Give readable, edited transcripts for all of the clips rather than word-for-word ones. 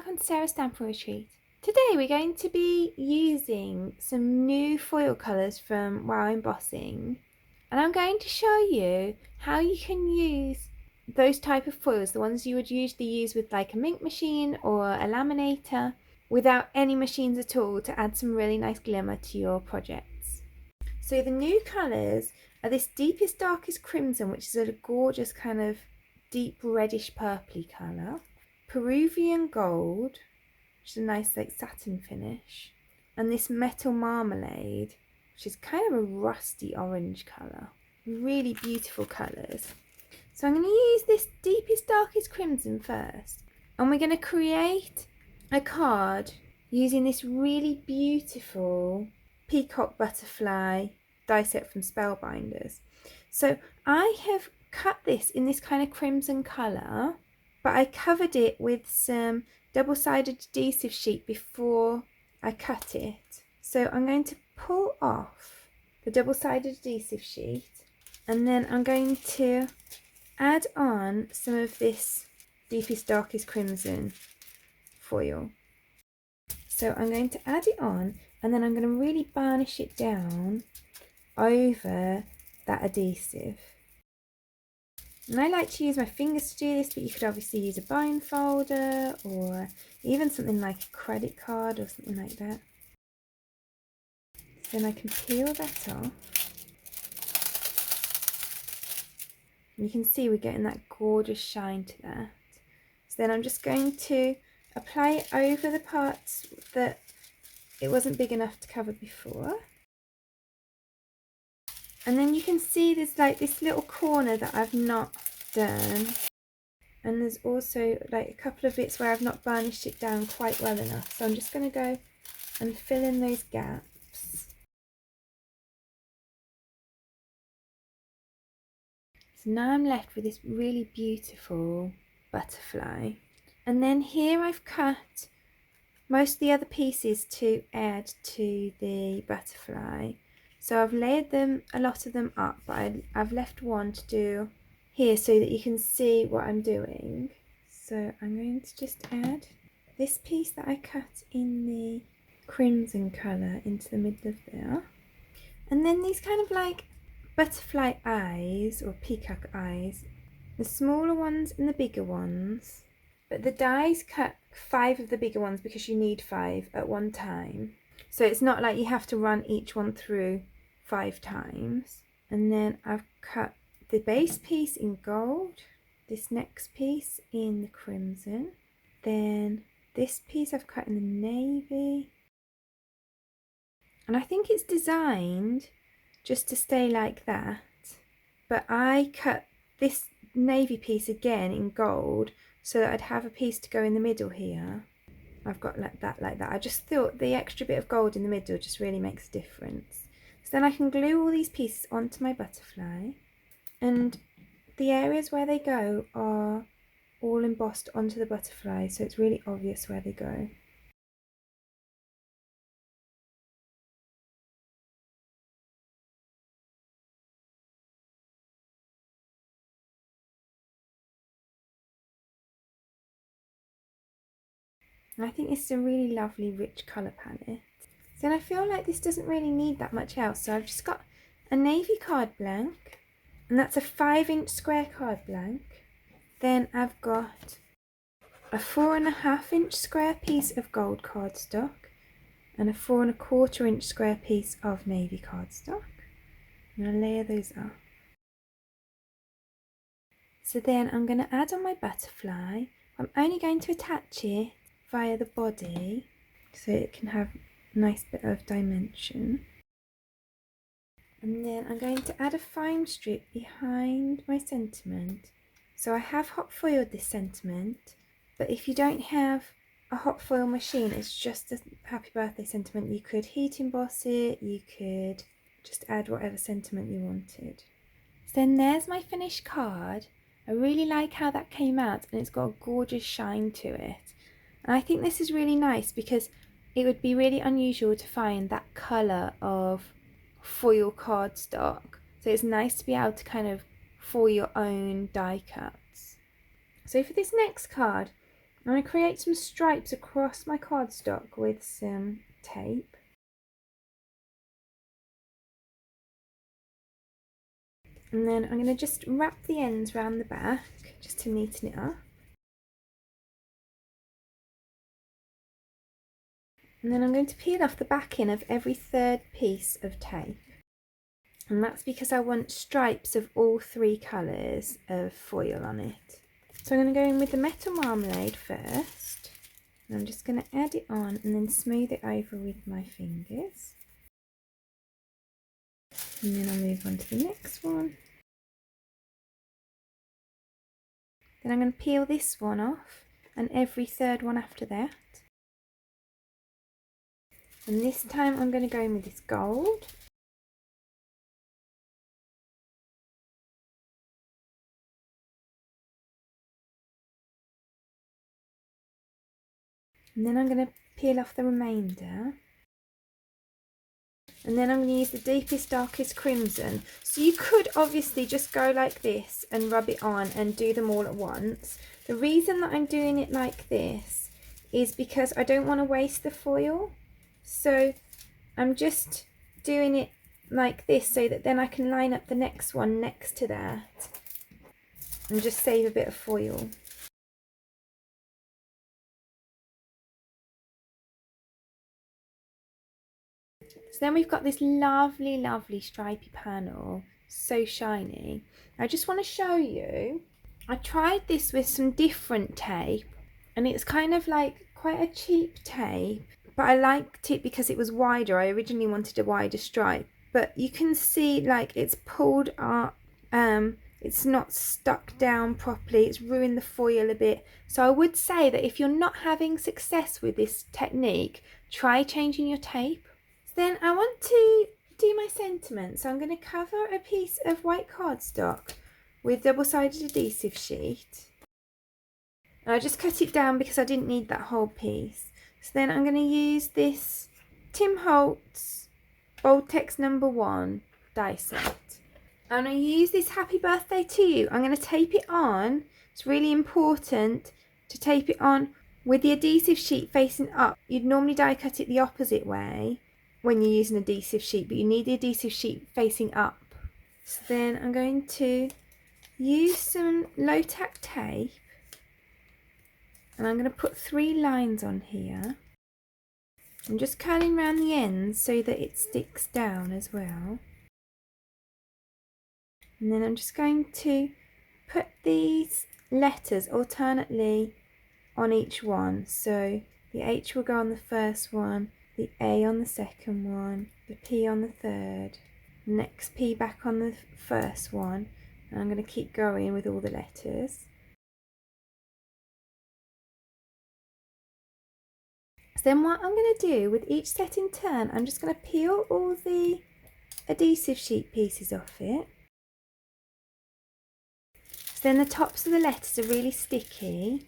welcome to Sarah's Stamping Retreat. Today we're going to be using some new foil colours from Wow Embossing, and I'm going to show you how you can use those type of foils, the ones you would usually use with like a Minc machine or a laminator, without any machines at all, to add some really nice glimmer to your projects. So the new colours are this deepest darkest crimson, which is a gorgeous kind of deep reddish purpley colour, Peruvian gold, which is a nice like satin finish, and this metal marmalade, which is kind of a rusty orange colour. Really beautiful colours. So I'm going to use this deepest darkest crimson first, and we're going to create a card using this really beautiful peacock butterfly die set from Spellbinders. So I have cut this in this kind of crimson colour, but I covered it with some double-sided adhesive sheet before I cut it. So I'm going to pull off the double-sided adhesive sheet, and then I'm going to add on some of this deepest darkest crimson foil. So I'm going to add it on, and then I'm going to really varnish it down over that adhesive. And I like to use my fingers to do this, but you could obviously use a bind folder or even something like a credit card or something like that. So then I can peel that off. And you can see we're getting that gorgeous shine to that. So then I'm just going to apply it over the parts that it wasn't big enough to cover before. And then you can see there's like this little corner that I've not done, and there's also like a couple of bits where I've not varnished it down quite well enough, so I'm just going to go and fill in those gaps. So now I'm left with this really beautiful butterfly, and then here I've cut most of the other pieces to add to the butterfly. So I've layered them, a lot of them up, but I've left one to do here so that you can see what I'm doing. So I'm going to just add this piece that I cut in the crimson colour into the middle of there. And then these kind of like butterfly eyes or peacock eyes, the smaller ones and the bigger ones. But the dies cut 5 of the bigger ones because you need 5 at one time. So it's not like you have to run each one through 5 times. And then I've cut the base piece in gold, this next piece in the crimson, then this piece I've cut in the navy. And I think it's designed just to stay like that. But I cut this navy piece again in gold so that I'd have a piece to go in the middle here. I've got like that. I just thought the extra bit of gold in the middle just really makes a difference. So then I can glue all these pieces onto my butterfly, and the areas where they go are all embossed onto the butterfly, so it's really obvious where they go. And I think this is a really lovely rich colour palette. So then I feel like this doesn't really need that much else, so I've just got a navy card blank, and that's a 5-inch square card blank. Then I've got a 4.5-inch square piece of gold cardstock and a 4.25-inch square piece of navy cardstock. I'm going to layer those up. So then I'm going to add on my butterfly. I'm only going to attach it via the body so it can have a nice bit of dimension. And then I'm going to add a foam strip behind my sentiment. So I have hot foiled this sentiment, but if you don't have a hot foil machine, it's just a happy birthday sentiment, you could heat emboss it, you could just add whatever sentiment you wanted. So then there's my finished card. I really like how that came out, and it's got a gorgeous shine to it. And I think this is really nice because it would be really unusual to find that colour of foil cardstock. So it's nice to be able to kind of foil your own die cuts. So for this next card, I'm going to create some stripes across my cardstock with some tape. And then I'm going to just wrap the ends around the back just to neaten it up. And then I'm going to peel off the backing of every third piece of tape. And that's because I want stripes of all three colours of foil on it. So I'm going to go in with the metal marmalade first. And I'm just going to add it on and then smooth it over with my fingers. And then I'll move on to the next one. Then I'm going to peel this one off and every third one after that. And this time I'm going to go in with this gold. And then I'm going to peel off the remainder. And then I'm going to use the deepest, darkest crimson. So you could obviously just go like this and rub it on and do them all at once. The reason that I'm doing it like this is because I don't want to waste the foil. So I'm just doing it like this so that then I can line up the next one next to that and just save a bit of foil. So then we've got this lovely, lovely stripy panel, so shiny. I just want to show you, I tried this with some different tape and it's kind of like quite a cheap tape, but I liked it because it was wider. I originally wanted a wider stripe, but you can see like it's pulled up, it's not stuck down properly, it's ruined the foil a bit. So I would say that if you're not having success with this technique, try changing your tape. Then I want to do my sentiment, so I'm going to cover a piece of white cardstock with double-sided adhesive sheet. And I just cut it down because I didn't need that whole piece. So then I'm going to use this Tim Holtz Bold Text No. 1 die set. I'm going to use this Happy Birthday to You. I'm going to tape it on. It's really important to tape it on with the adhesive sheet facing up. You'd normally die cut it the opposite way when you're using adhesive sheet, but you need the adhesive sheet facing up. So then I'm going to use some low tack tape and I'm going to put 3 lines on here. I'm just curling around the ends so that it sticks down as well. And then I'm just going to put these letters alternately on each one. So the H will go on the first one, the A on the second one, the P on the third, next P back on the first one, and I'm going to keep going with all the letters. So then what I'm going to do with each set in turn, I'm just going to peel all the adhesive sheet pieces off it. So then the tops of the letters are really sticky.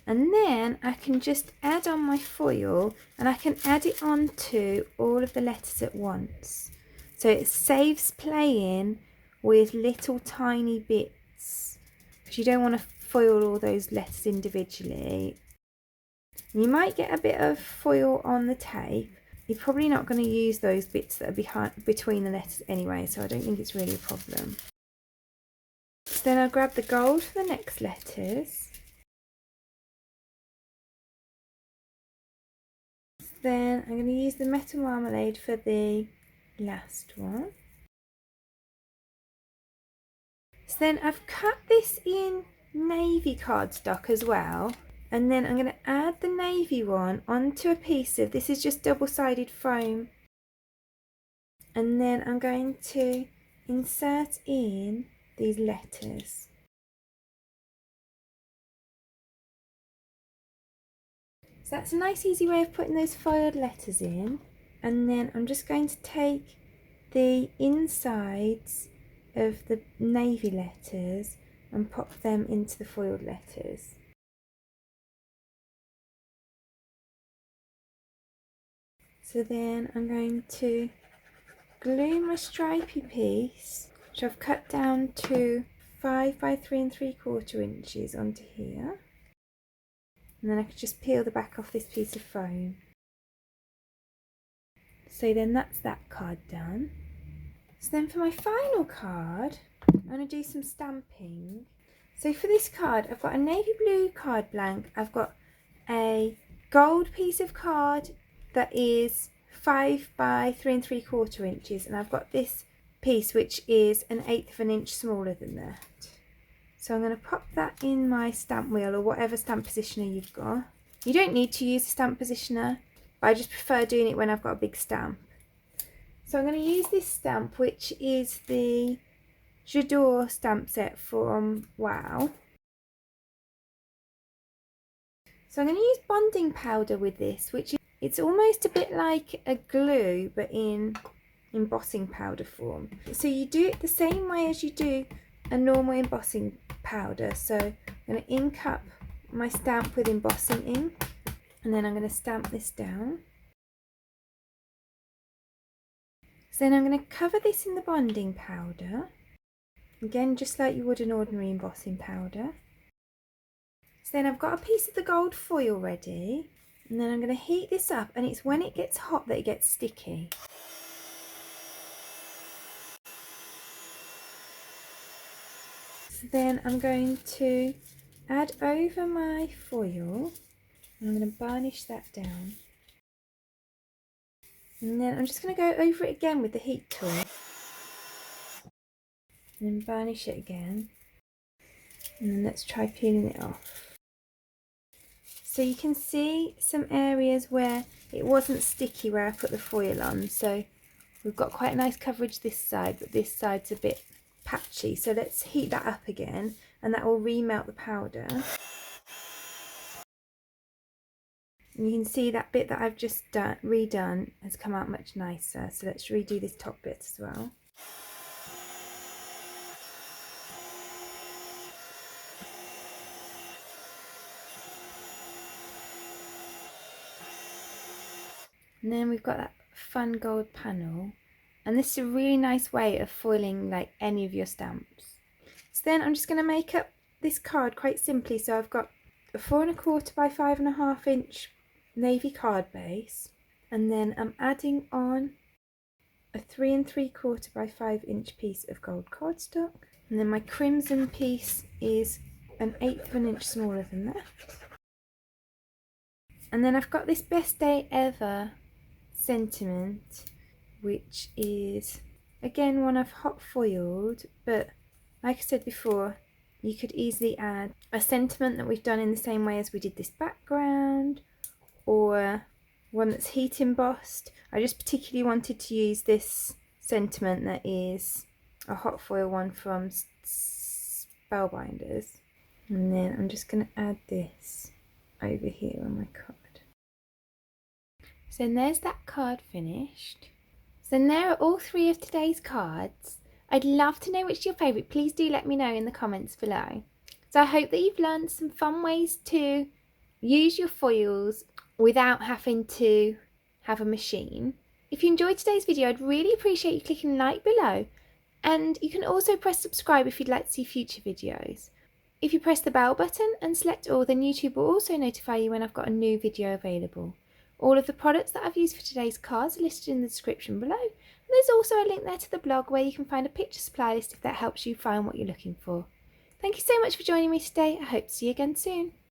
And then I can just add on my foil and I can add it onto all of the letters at once. So it saves playing with little tiny bits because you don't want to foil all those letters individually. You might get a bit of foil on the tape. You're probably not going to use those bits that are between the letters anyway, so I don't think it's really a problem. So then I'll grab the gold for the next letters. Then I'm going to use the metal marmalade for the last one. So then I've cut this in navy cardstock as well, and then I'm going to add the navy one onto a piece of, this is just double-sided foam, and then I'm going to insert in these letters. So that's a nice easy way of putting those foiled letters in. And then I'm just going to take the insides of the navy letters and pop them into the foiled letters. So then I'm going to glue my stripy piece, which I've cut down to 5 by 3 3/4 inches onto here. and then I can just peel the back off this piece of foam. So then that's that card done. So then for my final card, I'm going to do some stamping. So for this card, I've got a navy blue card blank. I've got a gold piece of card that is 5 by 3 3/4 inches, and I've got this piece which is 1/8 of an inch smaller than that. So I'm going to pop that in my stamp wheel or whatever stamp positioner you've got. You don't need to use a stamp positioner, but I just prefer doing it when I've got a big stamp. So I'm going to use this stamp, which is the J'adore stamp set from Wow. So I'm going to use bonding powder with this, which it's almost a bit like a glue but in embossing powder form. So you do it the same way as you do a normal embossing powder. So I'm going to ink up my stamp with embossing ink, and then I'm going to stamp this down. So then I'm going to cover this in the bonding powder, again just like you would an ordinary embossing powder. So then I've got a piece of the gold foil ready, and then I'm going to heat this up, and it's when it gets hot that it gets sticky. So then I'm going to add over my foil, and I'm going to burnish that down. And then I'm just going to go over it again with the heat tool, and then burnish it again, and then let's try peeling it off. So you can see some areas where it wasn't sticky where I put the foil on, so we've got quite a nice coverage this side, but this side's a bit patchy. So let's heat that up again, and that will remelt the powder. And you can see that bit that I've just redone has come out much nicer. So let's redo this top bit as well. And then we've got that fun gold panel, and this is a really nice way of foiling like any of your stamps. So then I'm just going to make up this card quite simply. So I've got a 4 1/4 by 5 1/2 inch navy card base, and then I'm adding on a 3 3/4 by 5 inch piece of gold cardstock, and then my crimson piece is 1/8 of an inch smaller than that. And then I've got this best day ever sentiment, which is again one I've hot foiled, but like I said before, you could easily add a sentiment that we've done in the same way as we did this background, or one that's heat embossed. I just particularly wanted to use this sentiment that is a hot foil one from Spellbinders, and then I'm just going to add this over here on my card. So then there's that card finished. So then there are all 3 of today's cards. I'd love to know which is your favourite. Please do let me know in the comments below. So I hope that you've learned some fun ways to use your foils without having to have a machine. If you enjoyed today's video, I'd really appreciate you clicking like below, and you can also press subscribe if you'd like to see future videos. If you press the bell button and select all, then YouTube will also notify you when I've got a new video available. All of the products that I've used for today's cards are listed in the description below. And there's also a link there to the blog where you can find a picture supply list if that helps you find what you're looking for. Thank you so much for joining me today. I hope to see you again soon.